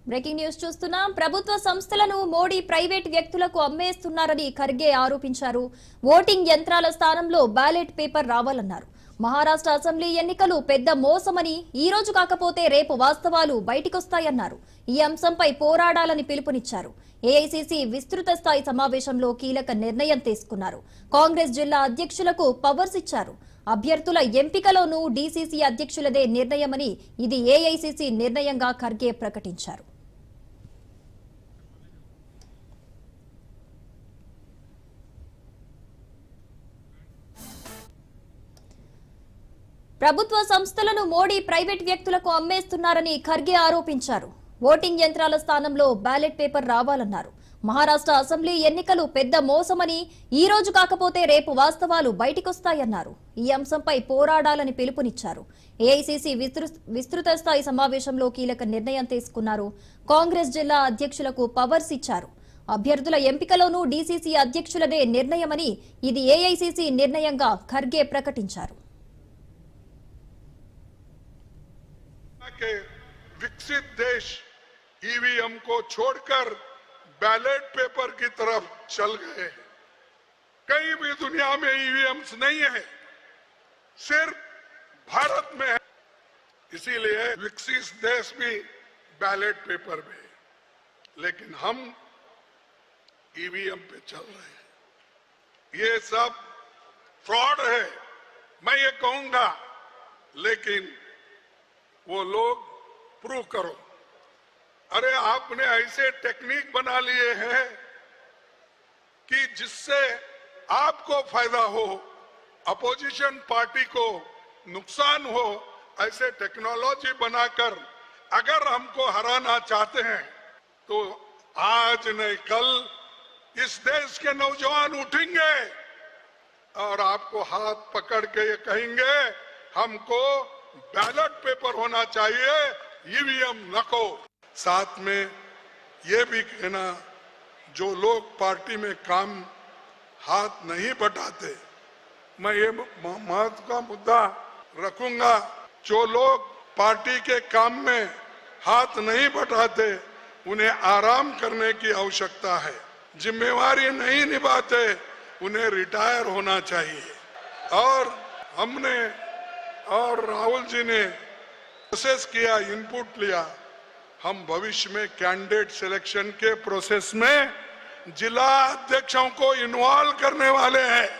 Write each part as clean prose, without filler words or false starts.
Breaking news చూస్తున్నాం. ప్రభుత్వ సంస్థలను మోడీ ప్రైవేట్ వ్యక్తులకు అమ్మేస్తున్నారని ఖర్గే ఆరోపించారు. ఓటింగ్ యంత్రాల స్థానంలో బ్యాలెట్ పేపర్ రావాలన్నారు. మహారాష్ట్ర అసెంబ్లీ ఎన్నికలు పెద్ద మోసమని, ఈ రోజు కాకపోతే రేపు వాస్తవాలు బయటికొస్తాయన్నారు. ఈ అంశంపై పోరాడాలని పిలుపునిచ్చారు. ఏఐసీసీ విస్తృత స్థాయి సమావేశంలో కీలక నిర్ణయం తీసుకున్నారు. కాంగ్రెస్ జిల్లా అధ్యక్షులకు పవర్స్ ఇచ్చారు. అభ్యర్థుల ఎంపికలోనూ డీసీసీ అధ్యక్షులదే నిర్ణయమని, ఇది ఏఐసీసీ నిర్ణయంగా ఖర్గే ప్రకటించారు. ప్రభుత్వ సంస్థలను మోడీ ప్రైవేట్ వ్యక్తులకు అమ్మేస్తున్నారని ఖర్గే ఆరోపించారు. ఓటింగ్ యంత్రాల స్థానంలో బ్యాలెట్ పేపర్ రావాలన్నారు. మహారాష్ట్ర అసెంబ్లీ ఎన్నికలు పెద్ద మోసమని, ఈ రోజు కాకపోతే రేపు వాస్తవాలు బయటికొస్తాయన్నారు. ఈ అంశంపై పోరాడాలని పిలుపునిచ్చారు. ఏఐసీసీ విస్తృత స్థాయి సమావేశంలో కీలక నిర్ణయం తీసుకున్నారు. కాంగ్రెస్ జిల్లా అధ్యక్షులకు పవర్స్ ఇచ్చారు. అభ్యర్థుల ఎంపికలోనూ డీసీసీ అధ్యక్షులదే నిర్ణయమని, ఇది ఏఐసీసీ నిర్ణయంగా ఖర్గే ప్రకటించారు. के विकसित देश ईवीएम को छोड़कर बैलेट पेपर की तरफ चल गए। कहीं भी दुनिया में ईवीएम्स नहीं है, सिर्फ भारत में है। इसीलिए विकसित देश भी बैलेट पेपर में, लेकिन हम ईवीएम पे चल रहे हैं। ये सब फ्रॉड है, मैं ये कहूंगा, लेकिन वो लोग प्रूव करो। अरे आपने ऐसे टेक्निक बना लिए हैं कि जिससे आपको फायदा हो, अपोजिशन पार्टी को नुकसान हो, ऐसे टेक्नोलॉजी बनाकर अगर हमको हराना चाहते हैं तो आज नहीं कल इस देश के नौजवान उठेंगे और आपको हाथ पकड़ के ये कहेंगे हमको बैलेट पेपर होना चाहिए, ईवीएम नको। साथ में ये भी कहना, जो लोग पार्टी में काम हाथ नहीं बटाते, मैं ये महत्व का मुद्दा रखूंगा, जो लोग पार्टी के काम में हाथ नहीं बटाते उन्हें आराम करने की आवश्यकता है। जिम्मेवारी नहीं निभाते उन्हें रिटायर होना चाहिए। और हमने और राहुल जी ने प्रोसेस किया, इनपुट लिया। हम भविष्य में कैंडिडेट सिलेक्शन के प्रोसेस में जिला अध्यक्षों को इन्वॉल्व करने वाले हैं।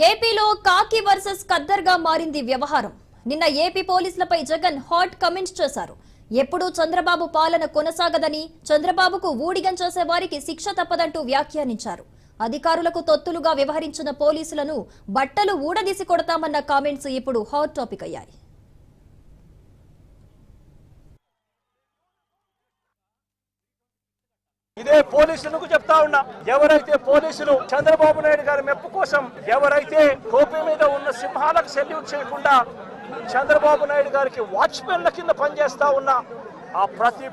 ఏపీలో కాకి వర్సెస్ ఖద్దర్గా మారింది వ్యవహారం. నిన్న ఏపీ పోలీసులపై జగన్ హాట్ కమెంట్స్ చేశారు. ఎప్పుడూ చంద్రబాబు పాలన కొనసాగదని, చంద్రబాబుకు ఊడిగం చేసే వారికి శిక్ష తప్పదంటూ వ్యాఖ్యానించారు. అధికారులకు తొత్తులుగా వ్యవహరించిన పోలీసులను బట్టలు ఊడదీసి కొడతామన్న కామెంట్స్ ఇప్పుడు హాట్ టాపిక్ అయ్యాయి. ఇదే పోలీసులకు చెప్తా ఉన్నా, ఎవరైతే పోలీసులు చంద్రబాబు నాయుడు గారి మెప్పు కోసం ఎవరైతే టోపీ మీద ఉన్న సింహాలకు సెల్యూట్ చేయకుండా చంద్రబాబు నాయుడు గారికి వాచ్మెన్ల కింద పనిచేస్తా ఉన్నా ఆ ప్రతి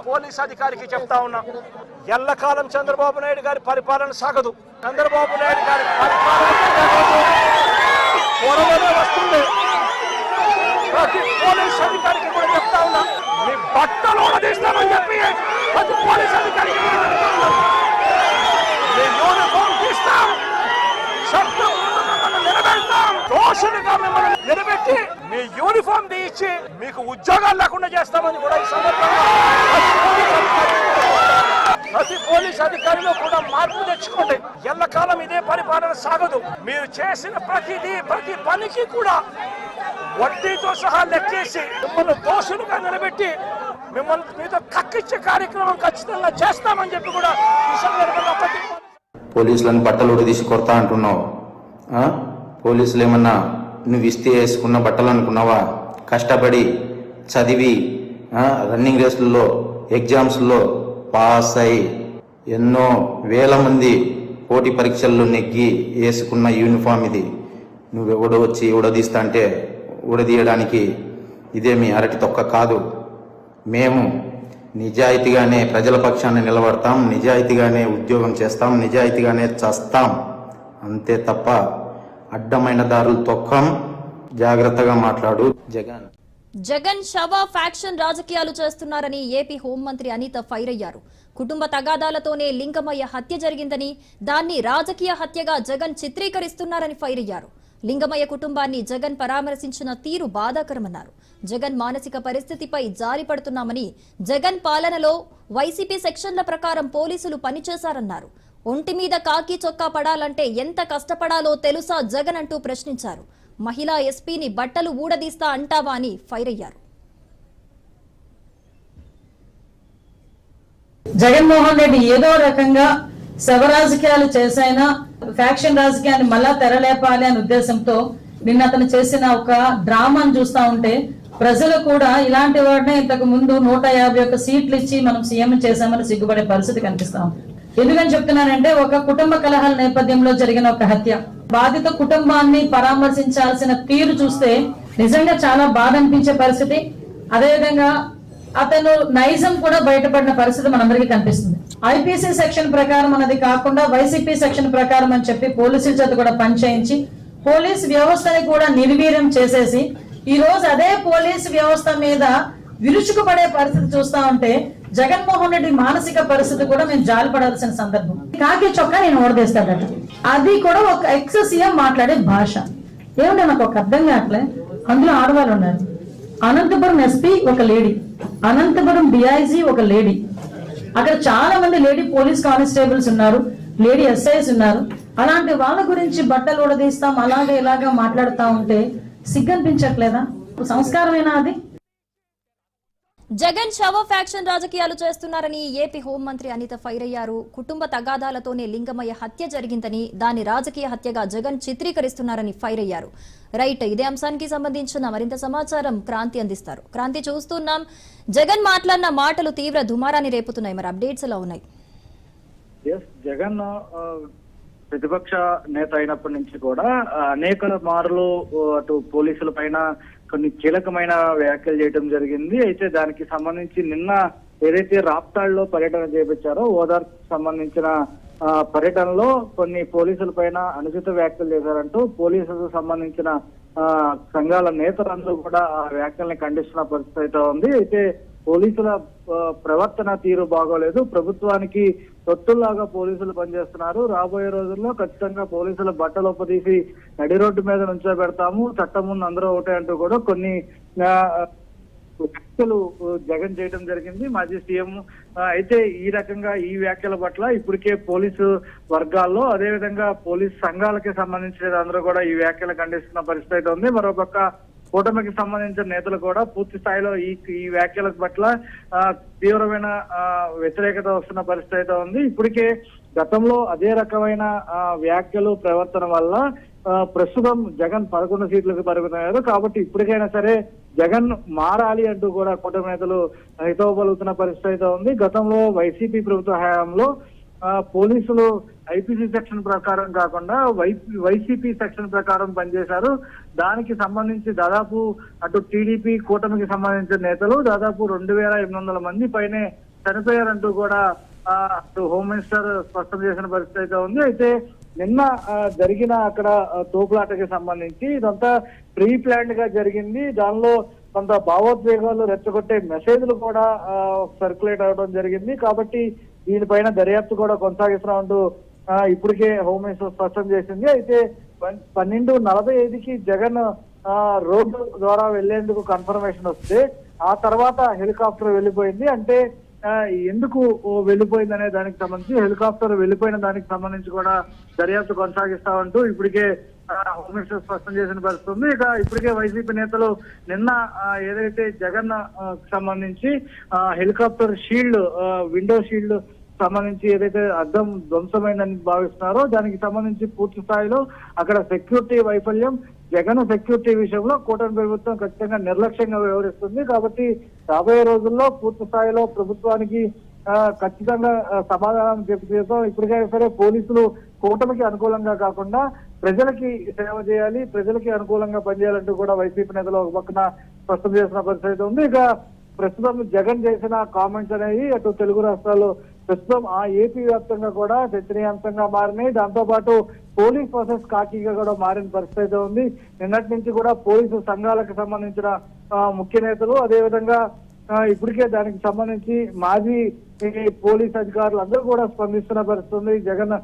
పోలీస్ అధికారికి చెప్తా ఉన్నా, ఎల్లకాలం చంద్రబాబు నాయుడు గారి పరిపాలన సాగదు. చంద్రబాబు నాయుడు గారి పరిపాలన త్వరలోనే వస్తుంది. ప్రతి పోలీస్ అధికారికి కూడా చెప్తా ఉన్నా, మీ బట్టలు తీస్తామని చెప్పి ప్రతి పోలీస్ అధికారికి యూనిఫామ్ తీస్తాం, చట్టం నిలబెడతాం, దోషులుగా మిమ్మల్ని నిలబెట్టి మీ యూనిఫామ్ తీయించి మీకు ఉద్యోగాలు లేకుండా చేస్తామని కూడా ఈ సందర్భంగా ప్రతి పోలీస్ అధికారిలో కూడా మార్పు తెచ్చుకోండి. ఎల్లకాలం ఇదే పరిపాలన సాగదు. మీరు చేసిన ప్రతి పనికి కూడా వడ్డీతో సహా లెక్కేసి మిమ్మల్ని దోషులుగా నిలబెట్టి మిమ్మల్ని మీతో కక్కిచ్చే కార్యక్రమం ఖచ్చితంగా చేస్తామని చెప్పి కూడా ఈ సందర్భంగా పోలీసులను బట్టలు ఉడదీసి కొడతా అంటున్నావు. పోలీసులు ఏమన్నా నువ్వు ఇస్తే వేసుకున్న బట్టలు అనుకున్నావా? కష్టపడి చదివి రన్నింగ్ రేసుల్లో ఎగ్జామ్స్లో పాస్ అయి ఎన్నో వేల మంది పోటీ పరీక్షల్లో నెగ్గి వేసుకున్న యూనిఫామ్ ఇది. నువ్వెవడో వచ్చి ఉడదీస్తా అంటే ఉడదీయడానికి ఇదేమి అరటి తొక్క కాదు. మేము నిజాయితీగానే ప్రజల పక్షాన్ని నిలబడతాం, నిజాయితీగానే ఉద్యోగం చేస్తాం, నిజాయితీగానే చస్తాం, అంతే తప్ప అడ్డమైన దారులు తొక్కం. జాగ్రత్తగా మాట్లాడు జగన్. జగన్ శవ ఫ్యాక్షన్ రాజకీయాలు చేస్తున్నారని ఏపీ హోంమంత్రి అనిత ఫైర్ అయ్యారు. కుటుంబ తగాదాలతోనే లింగమయ్య హత్య జరిగిందని, దాన్ని రాజకీయ హత్యగా జగన్ చిత్రీకరిస్తున్నారని ఫైర్ అయ్యారు. లింగమయ్య కుటుంబాన్ని జగన్ పరామర్శించిన తీరు బాధాకరమన్నారు. జగన్ మానసిక పరిస్థితిపై జారిపడుతున్నామని, జగన్ పాలనలో వైసీపీ సెక్షన్ల ప్రకారం పోలీసులు పనిచేశారన్నారు. ఒంటి మీద కాకి చొక్కా పడాలంటే ఎంత కష్టపడాలో తెలుసా జగన్ అంటూ ప్రశ్నించారు. మహిళా ఎస్పీని బట్టలు ఊడదీస్తా అంటావా అని ఫైర్ అయ్యారు. జగన్మోహన్ రెడ్డి ఏదో రకంగా శవ రాజకీయాలు చేసైనా ఫ్యాక్షన్ రాజకీయాన్ని మళ్ళా తెరలేపాలి అనే ఉద్దేశంతో నిన్న అతను చేసిన ఒక డ్రామాను చూస్తా ఉంటే ప్రజలు కూడా ఇలాంటి వాడినే ఇంతకు ముందు 151 సీట్లు ఇచ్చి మనం సీఎం చేశామని సిగ్గుపడే పరిస్థితి కనిపిస్తా ఉంది. ఎందుకని చెప్తున్నానంటే ఒక కుటుంబ కలహాల నేపథ్యంలో జరిగిన ఒక హత్య, బాధిత కుటుంబాన్ని పరామర్శించాల్సిన తీరు చూస్తే నిజంగా చాలా బాధ అనిపించే పరిస్థితి. అదేవిధంగా అతను నైజం కూడా బయటపడిన పరిస్థితి మనందరికీ కనిపిస్తుంది. ఐపీసీ సెక్షన్ ప్రకారం అన్నది కాకుండా వైసీపీ సెక్షన్ ప్రకారం అని చెప్పి పోలీసుల చేత కూడా పనిచేయించి పోలీసు వ్యవస్థని కూడా నిర్వీర్యం చేసేసి ఈ రోజు అదే పోలీసు వ్యవస్థ మీద విరుచుకుపడే పరిస్థితి చూస్తా ఉంటే జగన్మోహన్ రెడ్డి మానసిక పరిస్థితి కూడా మేము జాలిపడాల్సిన సందర్భం. కాకి చొక్కా నేను ఓడదీస్తాడట, అది కూడా ఒక ఎక్స్ సీఎం మాట్లాడే భాష. ఏమిటో నాకు ఒక అర్థం కావట్లే. అందులో ఆడవాళ్ళు ఉన్నారు, అనంతపురం ఎస్పీ ఒక లేడీ, అనంతపురం డిఐజీ ఒక లేడీ, అక్కడ చాలా మంది లేడీ పోలీస్ కానిస్టేబుల్స్ ఉన్నారు, లేడీ ఎస్ఐస్ ఉన్నారు. అలాంటి వాళ్ళ గురించి బట్టలు ఉడదీస్తాం అలాగే ఇలాగా మాట్లాడుతా ఉంటే సిగ్గనిపించట్లేదా? సంస్కారమేనా అది? జగన్ శవ ఫ్యాక్షన్ రాజకీయాలు చేస్తున్నారని ఏపీ హోంమంత్రి అనిత ఫైర్ అయ్యారు. కుటుంబ తగాదాలతోనే లింగమయ్య హత్య జరిగిందని, దాన్ని రాజకీయ హత్యగా జగన్ చిత్రీకరిస్తున్నారని ఫైర్ అయ్యారు. రైట్, ఇదే అంశానికి సంబంధించిన మరింత సమాచారం క్రాంతి అందిస్తారు. క్రాంతి, చూస్తున్నాం జగన్ మాట్లాడిన మాటలు తీవ్ర దుమారాన్ని రేపుతున్నాయి. మరి అప్డేట్స్ ఎలా ఉన్నాయి? జగన్ ప్రతిపక్ష నేత అయినప్పటి నుంచి కూడా అనేక మార్లు అటు పోలీసుల పైన కొన్ని కీలకమైన వ్యాఖ్యలు చేయడం జరిగింది. అయితే దానికి సంబంధించి నిన్న ఏదైతే రాప్తాడ్లో పర్యటన చేపించారో ఓదార్పు సంబంధించిన పర్యటనలో కొన్ని పోలీసుల పైన అనుచిత వ్యాఖ్యలు చేశారంటూ పోలీసులకు సంబంధించిన సంఘాల నేతలందరూ కూడా ఆ వ్యాఖ్యల్ని ఖండిస్తున్న పరిస్థితి అయితే ఉంది. అయితే పోలీసుల ప్రవర్తన తీరు బాగోలేదు, ప్రభుత్వానికి తొత్తుల్లాగా పోలీసులు పనిచేస్తున్నారు, రాబోయే రోజుల్లో ఖచ్చితంగా పోలీసుల బట్టలు ఒప్పదీసి నడి రోడ్డు మీద నుంచోబెడతాము, చట్టం ముందు అందరూ ఒకటే అంటూ కూడా కొన్ని వ్యాఖ్యలు జగన్ చేయడం జరిగింది, మాజీ సీఎం. అయితే ఈ రకంగా ఈ వ్యాఖ్యల పట్ల ఇప్పటికే పోలీసు వర్గాల్లో అదేవిధంగా పోలీసు సంఘాలకి సంబంధించిన అందరూ కూడా ఈ వ్యాఖ్యలు ఖండిస్తున్న పరిస్థితి అయితే ఉంది. మరోపక్క కూటమికి సంబంధించిన నేతలు కూడా పూర్తి స్థాయిలో ఈ వ్యాఖ్యల పట్ల తీవ్రమైన వ్యతిరేకత వస్తున్న పరిస్థితి అయితే ఉంది. ఇప్పటికే గతంలో అదే రకమైన వ్యాఖ్యలు ప్రవర్తన వల్ల ప్రస్తుతం జగన్ 11 సీట్లకు పరిమితమయ్యారు. కాబట్టి ఇప్పటికైనా సరే జగన్ మారాలి అంటూ కూడా కూటమి నేతలు హితవు పలుకుతున్న పరిస్థితి అయితే ఉంది. గతంలో వైసీపీ ప్రభుత్వ హయాంలో పోలీసులు ఐపీసీ సెక్షన్ ప్రకారం కాకుండా వైసీపీ సెక్షన్ ప్రకారం పనిచేశారు. దానికి సంబంధించి దాదాపు అటు టీడీపీ కూటమికి సంబంధించిన నేతలు దాదాపు 2800 మంది పైనే చనిపోయారంటూ కూడా అటు హోమ్ మినిస్టర్ స్పష్టం చేసిన పరిస్థితి అయితే ఉంది. అయితే నిన్న జరిగిన అక్కడ తోపులాటకి సంబంధించి ఇదంతా ప్రీ ప్లాన్డ్ గా జరిగింది. దానిలో కొంత భావోద్వేగాలు రెచ్చగొట్టే మెసేజ్లు కూడా సర్క్యులేట్ అవడం జరిగింది. కాబట్టి దీనిపైన దర్యాప్తు కూడా కొనసాగిస్తున్నామంటూ ఇప్పటికే హోమ్ మినిస్టర్ స్పష్టం చేసింది. అయితే 12:45కి జగన్ రోడ్డు ద్వారా వెళ్లేందుకు కన్ఫర్మేషన్ వస్తే ఆ తర్వాత హెలికాప్టర్ వెళ్ళిపోయింది. అంటే ఎందుకు వెళ్ళిపోయింది అనే దానికి సంబంధించి హెలికాప్టర్ వెళ్ళిపోయిన దానికి సంబంధించి కూడా దర్యాప్తు కొనసాగిస్తామంటూ ఇప్పటికే హోమ్ మినిస్టర్ స్పష్టం చేసిన పరిస్థితి ఉంది. ఇక ఇప్పటికే వైసీపీ నేతలు నిన్న ఏదైతే జగన్ సంబంధించి హెలికాప్టర్ షీల్డ్ విండో షీల్డ్ సంబంధించి ఏదైతే అద్దం ధ్వంసమైందని భావిస్తున్నారో దానికి సంబంధించి పూర్తి స్థాయిలో అక్కడ సెక్యూరిటీ వైఫల్యం, జగన్ సెక్యూరిటీ విషయంలో కూటమి ప్రభుత్వం ఖచ్చితంగా నిర్లక్ష్యంగా వ్యవహరిస్తుంది. కాబట్టి రాబోయే రోజుల్లో పూర్తి స్థాయిలో ప్రభుత్వానికి ఖచ్చితంగా సమాధానం చెప్తాం. ఇప్పటికైనా సరే పోలీసులు కూటమికి అనుకూలంగా కాకుండా ప్రజలకి సేవ చేయాలి, ప్రజలకి అనుకూలంగా పనిచేయాలంటూ కూడా వైసీపీ నేతలు ఒక పక్కన స్పష్టం చేసిన పరిస్థితి ఉంది. ఇక ప్రస్తుతం జగన్ చేసిన కామెంట్స్ అనేవి అటు తెలుగు రాష్ట్రాల్లో ప్రస్తుతం ఆ ఏపీ వ్యాప్తంగా కూడా చర్చనీయాంశంగా మారినాయి. దాంతో పాటు పోలీస్ ప్రాసెస్ కాకీగా కూడా మారిన పరిస్థితి ఉంది. నిన్నటి నుంచి కూడా పోలీసు సంఘాలకు సంబంధించిన ముఖ్య నేతలు, అదేవిధంగా ఇప్పటికే దానికి సంబంధించి మాజీ పోలీస్ అధికారులు అందరూ కూడా స్పందిస్తున్న పరిస్థితి ఉంది. జగన్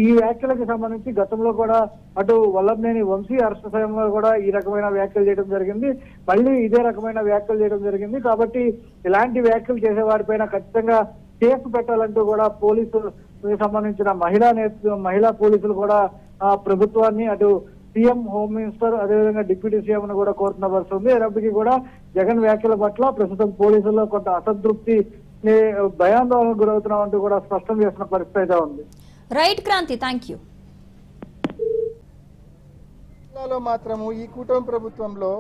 ఈ వ్యాఖ్యలకు సంబంధించి గతంలో కూడా అటు వల్లభనేని వంశీ అరెస్ట్ సమయంలో కూడా ఈ రకమైన వ్యాఖ్యలు చేయడం జరిగింది, మళ్ళీ ఇదే రకమైన వ్యాఖ్యలు చేయడం జరిగింది. కాబట్టి ఇలాంటి వ్యాఖ్యలు చేసే వారిపైన ఖచ్చితంగా కేసు పెట్టాలంటూ కూడా పోలీసు సంబంధించిన మహిళా పోలీసులు కూడా ప్రభుత్వాన్ని, అటు సీఎం, హోమ్ మినిస్టర్, అదేవిధంగా డిప్యూటీ సీఎం ను కూడా కోరుతున్న పరిస్థితి ఉంది. అయినప్పటికీ కూడా జగన్ వ్యాఖ్యల పట్ల ప్రస్తుతం పోలీసుల్లో కొంత అసంతృప్తి, భయాందోళనకు గురవుతున్నామంటూ కూడా స్పష్టం చేసిన పరిస్థితి ఉంది. Right Kranti, thank you. మాత్రము ఈ కూటమి ప్రభుత్వంలో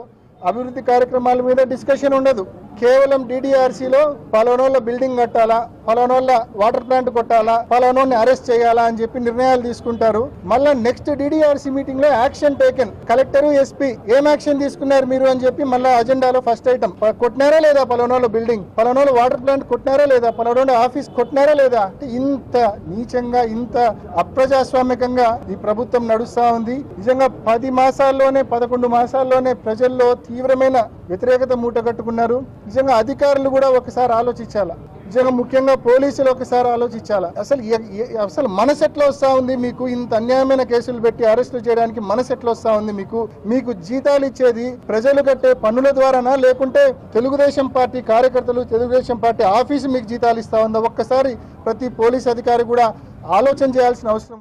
అభివృద్ధి కార్యక్రమాల మీద డిస్కషన్ ఉండదు. కేవలం డిడిఆర్సీలో పలానోళ్ళ బిల్డింగ్ కట్టాలా, పలానోళ్ళ వాటర్ ప్లాంట్ కొట్టాలా, పలానోళ్ళని అరెస్ట్ చేయాలా అని చెప్పి నిర్ణయాలు తీసుకుంటారు. మళ్ళా నెక్స్ట్ డిడిఆర్సీ మీటింగ్ లో యాక్షన్ టేకెన్, కలెక్టర్, ఎస్పీ ఏం యాక్షన్ తీసుకున్నారు మీరు అని చెప్పి మళ్ళీ అజెండాలో ఫస్ట్ ఐటమ్ కొట్టినారా లేదా, పలానోళ్ళ బిల్డింగ్, పలానోళ్ళ వాటర్ ప్లాంట్ కొట్టినారా లేదా, పలానోళ్ళ ఆఫీస్ కొట్టినారా లేదా. ఇంత నీచంగా, ఇంత అప్రజాస్వామికంగా ఈ ప్రభుత్వం నడుస్తా ఉంది. నిజంగా 10 మాసాల్లోనే 11 మాసాల్లోనే ప్రజల్లో తీవ్రమైన వ్యతిరేకత మూట కట్టుకున్నారు. నిజంగా అధికారులు కూడా ఒకసారి ఆలోచించాలా, నిజంగా ముఖ్యంగా పోలీసులు ఒకసారి ఆలోచించాలా. అసలు మనసు ఎట్లా వస్తా ఉంది మీకు, ఇంత అన్యాయమైన కేసులు పెట్టి అరెస్టులు చేయడానికి మనసు ఎట్లా వస్తా ఉంది మీకు జీతాలు ఇచ్చేది ప్రజలు కట్టే పన్నుల ద్వారానా, లేకుంటే తెలుగుదేశం పార్టీ కార్యకర్తలు, తెలుగుదేశం పార్టీ ఆఫీసు మీకు జీతాలు ఇస్తా ఉందా? ఒక్కసారి ప్రతి పోలీస్ అధికారి కూడా ఆలోచన చేయాల్సిన అవసరం.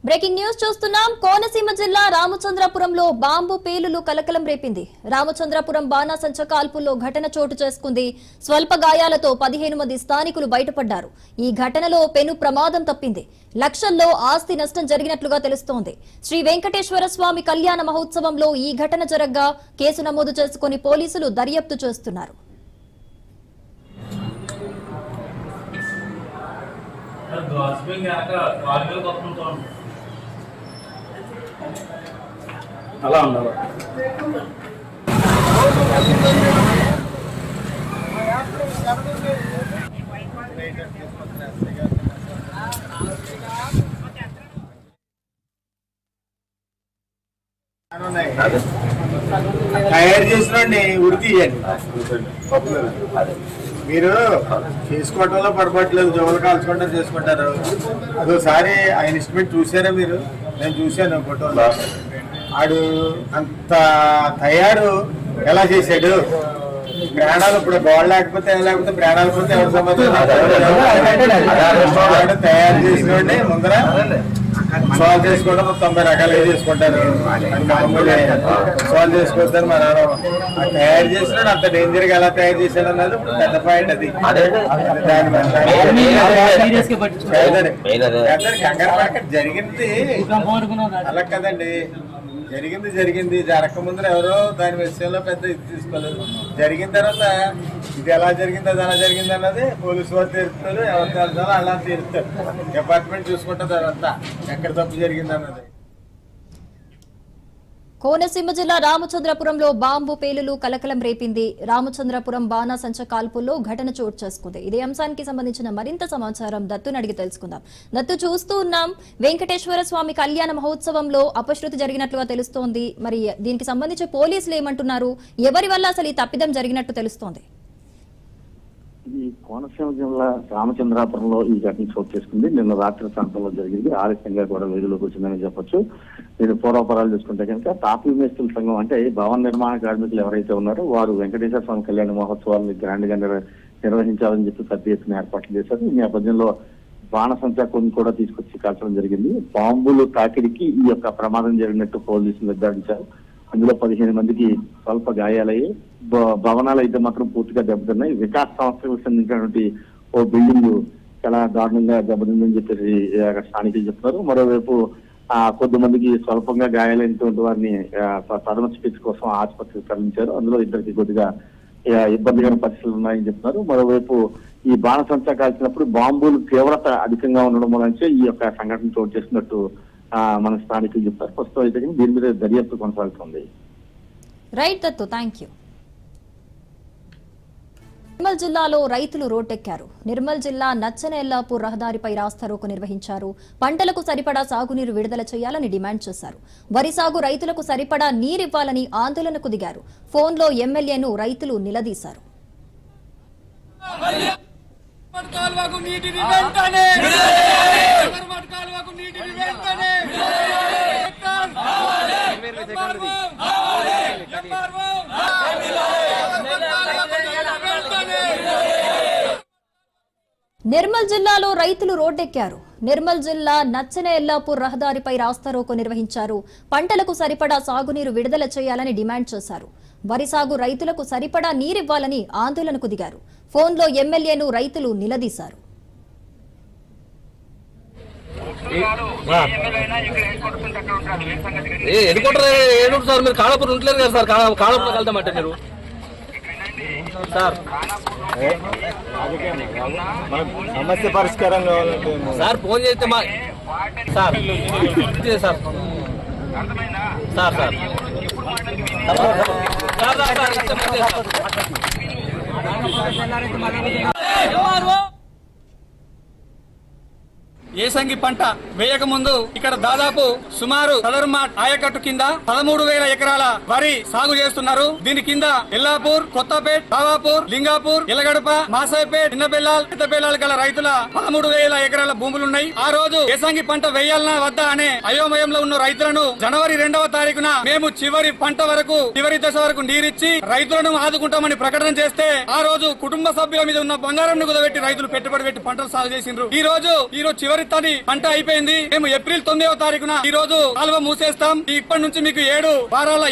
బ్రేకింగ్ న్యూస్ చూస్తున్నాం. కోనసీమ జిల్లా రామచంద్రపురంలో బాంబు పేలులు కలకలం రేపింది. రామచంద్రపురం బాణాసంచ కాల్పుల్లో ఘటన చోటు చేసుకుంది. స్వల్ప గాయాలతో 15 మంది స్థానికులు బయటపడ్డారు. ఈ ఘటనలో పెను ప్రమాదం తప్పింది. లక్షల్లో ఆస్తి నష్టం జరిగినట్లుగా తెలుస్తోంది. శ్రీ వెంకటేశ్వర స్వామి కళ్యాణ మహోత్సవంలో ఈ ఘటన జరగ్గా కేసు నమోదు చేసుకుని పోలీసులు దర్యాప్తు చేస్తున్నారు. అలా ఉండాలి. తయారు చేసినండి ఉడికి మీరు చేసుకోవటంలో పొరపట్లేదు, జోలు కాల్చుకుంటారు, చేసుకుంటారు. అదోసారి ఆయన ఇన్స్ట్రుమెంట్ చూసారా మీరు? నేను చూశాను ఫోటోలో. ఆడు అంత తయారు ఎలా చేశాడు? ప్రాణాలు ఇప్పుడు గోడ లేకపోతే ప్రాణాలు పోతే ఎవరు సమాధానం? తయారు చేసినోండి ముందర సాల్వ్ చేసుకోవడం 90 రకాలుగా చేసుకుంటారు. సాల్వ్ చేసుకోవద్దని మన తయారు చేసినాడు. అంత డేంజర్ గా ఎలా తయారు చేశాడు అన్నది పెద్ద పాయింట్. అది కంగారు పడక జరిగింది అలా కదండి. జరిగింది జరగక ముందు ఎవరో దాని విషయంలో పెద్ద ఇది తీసుకోలేదు. జరిగిన తర్వాత ఇది ఎలా జరిగింది, అది ఎలా జరిగింది అన్నది పోలీసు వారు తీరుస్తారు, ఎవరు తీరుతారో అలా తీరుతారు. డిపార్ట్మెంట్ చూసుకుంటుంది అదంతా ఎక్కడ తప్పు జరిగింది అన్నది. కోనసీమ జిల్లా రామచంద్రపురంలో బాంబు పేలులు కలకలం రేపింది. రామచంద్రపురం బాణాసంచ కాల్పుల్లో ఘటన చోటు చేసుకుంది. ఇదే అంశానికి సంబంధించిన మరింత సమాచారం దత్తుని అడిగి తెలుసుకుందాం. దత్తు, చూస్తూ ఉన్నాం వెంకటేశ్వర స్వామి కళ్యాణ మహోత్సవంలో అపశృతి జరిగినట్లుగా తెలుస్తోంది. మరి దీనికి సంబంధించి పోలీసులు ఏమంటున్నారు? ఎవరి వల్ల అసలు ఈ తప్పిదం జరిగినట్టు తెలుస్తోంది? ఈ కోనసీమ జిల్లా రామచంద్రాపురంలో ఈ ఘటన చోటు చేసుకుంది. నిన్న రాత్రి ప్రాంతంలో జరిగింది. ఆలస్యంగా కూడా వెలుగులోకి వచ్చిందని చెప్పొచ్చు. నేను పూర్వపరాలు చూసుకుంటే కనుక తాపీ మేస్త్రుల సంఘం, అంటే భవన నిర్మాణ కార్మికులు ఎవరైతే ఉన్నారో వారు వెంకటేశ్వర స్వామి కళ్యాణ మహోత్సవాన్ని గ్రాండ్ గా నిర్వహించాలని చెప్పి పెద్ద ఎత్తున ఏర్పాట్లు చేశారు. ఈ నేపథ్యంలో బాణసంచా కొన్ని కూడా తీసుకొచ్చి కాల్చడం జరిగింది. బాంబులు తాకిడికి ఈ యొక్క ప్రమాదం జరిగినట్టు పోలీసులు నిర్ధారించారు. అందులో 15 మందికి స్వల్ప గాయాలయ్యి, భవనాలు అయితే మాత్రం పూర్తిగా దెబ్బతిన్నాయి. వికాస్ సంస్థకు చెందినటువంటి ఓ బిల్డింగ్ చాలా దారుణంగా దెబ్బతిందని చెప్పేసి స్థానికులు చెప్తున్నారు. మరోవైపు కొద్దిమందికి స్వల్పంగా గాయాలైనటువంటి వారిని ప్రథమ చికిత్స కోసం ఆసుపత్రికి తరలించారు. అందులో ఇద్దరికి కొద్దిగా ఇబ్బందికర పరిస్థితులు ఉన్నాయని చెప్తున్నారు. మరోవైపు ఈ బాణసంచా కాల్చినప్పుడు బాంబులు తీవ్రత అధికంగా ఉండడం వల్లే ఈ యొక్క సంఘటన చోటు చేసినట్టు మన స్థానికులు చెప్తారు. ప్రస్తుతం అయితే దీని మీద దర్యాప్తు కొనసాగుతుంది. Right Dattu, thank you. Nirmal జిల్లాలో రైతులు రోడ్డెక్కారు. నిర్మల్ జిల్లా నచ్చనేల్లాపూర్ రహదారిపై రాస్తారోకో నిర్వహించారు. పంటలకు సరిపడా సాగునీరు విడుదల చేయాలని డిమాండ్ చేశారు. వరి సాగు రైతులకు సరిపడా నీరివ్వాలని ఆందోళనకు దిగారు. ఫోన్లో ఎమ్మెల్యేను రైతులు నిలదీశారు. నిర్మల్ జిల్లాలో రైతులు రోడ్డెక్కారు. నిర్మల్ జిల్లా నచ్చనేల్లాపూర్ రహదారిపై రాస్తారోకో నిర్వహించారు. పంటలకు సరిపడా సాగునీరు విడుదల చేయాలని డిమాండ్ చేశారు. వరి సాగు రైతులకు సరిపడా నీరివ్వాలని ఆందోళనకు దిగారు. ఫోన్లో ఎమ్మెల్యేను రైతులు నిలదీశారు. సమస్య పరిష్కారం కావాలంటే సార్ ఫోన్ చేస్తే సార్ ఏసంగి పంట వేయక ముందు ఇక్కడ దాదాపు సుమారు సదర్మాట్ ఆయకట్టు కింద 13,000 ఎకరాల వరి సాగు చేస్తున్నారు. దీని కింద ఎల్లాపూర్, కొత్తపేట్, బావాపూర్, లింగాపూర్, ఎలగడప, మాసాయిపేట్, చిన్నబెల్లాల్, పెద్దబెల్లాల్ గల రైతుల 13,000 ఎకరాల భూములున్నాయి. ఆ రోజు ఏసంగి పంట వేయాలనా వద్దా అనే అయోమయంలో ఉన్న రైతులను జనవరి 2వ తారీఖున మేము చివరి పంట వరకు, చివరి దశ వరకు నీరిచ్చి రైతులను ఆదుకుంటామని ప్రకటన చేస్తే ఆ రోజు కుటుంబ సభ్యుల మీద ఉన్న బంగారం కుదబెట్టి రైతులు పెట్టుబడి పెట్టి పంటలు సాగు చేసిండ్రు. ఈ రోజు చివరి పంట అయిపోయింది. మేము ఏప్రిల్ 9వ తారీఖున ఈ రోజు కాలువ మూసేస్తాం. ఇప్పటి నుంచి మీకు 7 వారాల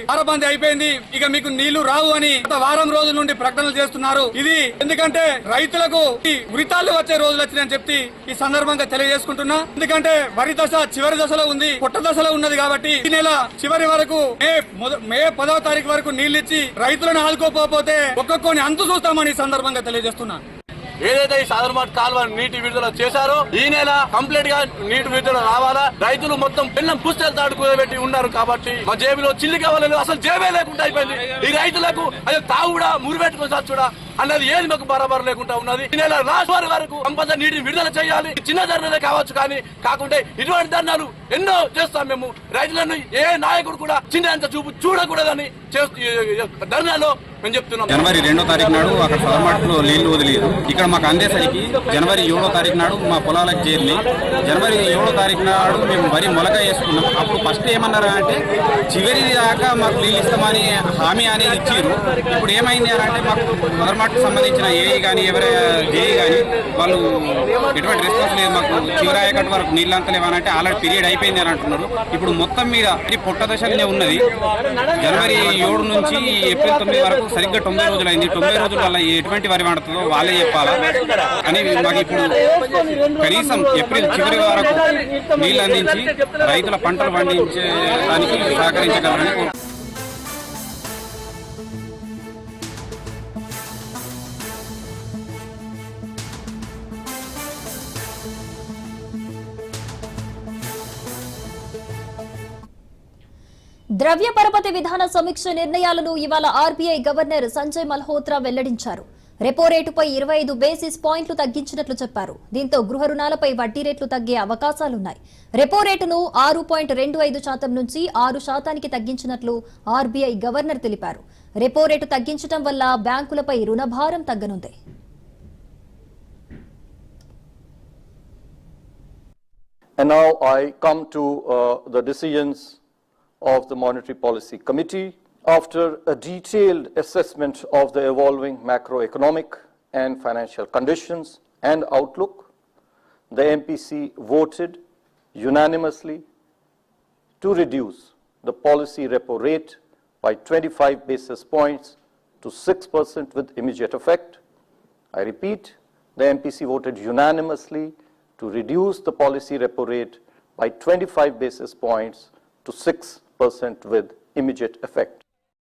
వారబంది అయిపోయింది. ఇక మీకు నీళ్లు రావు అని వారం రోజుల నుండి ప్రకటనలు చేస్తున్నారు. ఇది ఎందుకంటే రైతులకు ఈ ఉరితాళ్లు వచ్చే రోజులు వచ్చినాయని చెప్పి ఈ సందర్భంగా తెలియజేసుకుంటున్నా. ఎందుకంటే వరి దశ చివరి దశలో ఉంది, పొట్ట దశలో ఉన్నది కాబట్టి ఈ నెల చివరి వరకు మే 10వ తారీఖు వరకు నీళ్లు ఇచ్చి రైతులను ఆదుకోకపోతే ఒక్కొక్కని అంతు చూస్తామని ఈ సందర్భంగా తెలియజేస్తున్నా. ఏదైతే ఈ సాదర్మాట్ కాలువ నీటి విడుదల చేశారో ఈ నెల కంప్లీట్ గా నీటి విడుదల రావాలా. రైతులు మొత్తం బెల్లం పుస్తలు తాడుకుపెట్టి ఉన్నారు కాబట్టి మా జేబులో చిల్లి కావాలి, అసలు జేబే లేకుండా అయిపోయింది. ఈ రైతులకు అదే తాగుడా మురిపెట్టుకుని చచ్చుడా అన్నది ఏది మాకు బరాబర్ లేకుండా ఉన్నది. ఈ నెల లాస్ట్ వరకు కంపల్సరీ నీటిని విడుదల చేయాలి. చిన్న ధర్నాలే కావచ్చు, కానీ కాకుంటే ఇటువంటి ధర్నాలు ఎన్నో చేస్తాం మేము. రైతులను ఏ నాయకుడు కూడా చిన్న అంత చూపు చూడకూడదని ధర్నాలో మేము చెప్తున్నాం. జనవరి 2వ తారీఖు నాడు అక్కడ సదర్మాట్లో నీళ్లు వదిలేదు. ఇక్కడ మాకు అందేసరికి జనవరి 7వ తారీఖు నాడు మా పొలాలకు చేరి జనవరి 7వ తారీఖు నాడు మేము వరి మొలక వేసుకున్నాం. అప్పుడు ఫస్ట్ ఏమన్నారు అంటే చివరి దాకా మాకు నీళ్ళు ఇస్తామని హామీ అనేది ఇచ్చారు. ఇప్పుడు ఏమైంది అని అంటే మాకు సదర్మాట్కు సంబంధించిన ఏఈ కానీ జేఈ కానీ వాళ్ళు ఎటువంటి రెస్పాన్స్ లేదు. మాకు చివరి ఆయకట్టు వరకు నీళ్ళు అంతా లేవనంటే ఆల్రెడీ పీరియడ్ అయిపోయింది అని అంటున్నారు. ఇప్పుడు మొత్తం మీద పొట్ట దశలోనే ఉన్నది. జనవరి 7 నుంచి ఏప్రిల్ 9 వరకు సరిగ్గా 90 రోజులు అయింది. 90 రోజుల వల్ల ఎటువంటి వరి పండుతుందో వాళ్ళే చెప్పాలా అని మాకు ఇప్పుడు కనీసం ఏప్రిల్ చివరి వరకు నీళ్లు అందించి రైతుల పంటలు పండించడానికి సహకరించగలరని కోరుతున్నాను. ద్రవ్య పరపతి విధాన సమీక్ష నిర్ణయాలను ఇవాళ ఆర్బీఐ గవర్నర్ సంజయ్ మల్హోత్రా వెల్లడించారు. రెపో రేటుపై 25 బేసిస్ పాయింట్లు తగ్గించినట్లు చెప్పారు. దీంతో గృహ రుణాలపై వడ్డీ రేట్లు తగ్గే అవకాశాలున్నాయి. రెపో రేటును 6.25% నుంచి 6% తగ్గించినట్లు ఆర్బీఐ గవర్నర్ తెలిపారు. రెపో రేటు తగ్గించడం వల్ల బ్యాంకులపై రుణభారం తగ్గనుంది. And now I come to the decisions of the Monetary Policy Committee. After a detailed assessment of the evolving macroeconomic and financial conditions and outlook, the MPC voted unanimously to reduce the policy repo rate by 25 basis points to 6% with immediate effect. I repeat, the MPC voted unanimously to reduce the policy repo rate by 25 basis points to 6% with immediate effect.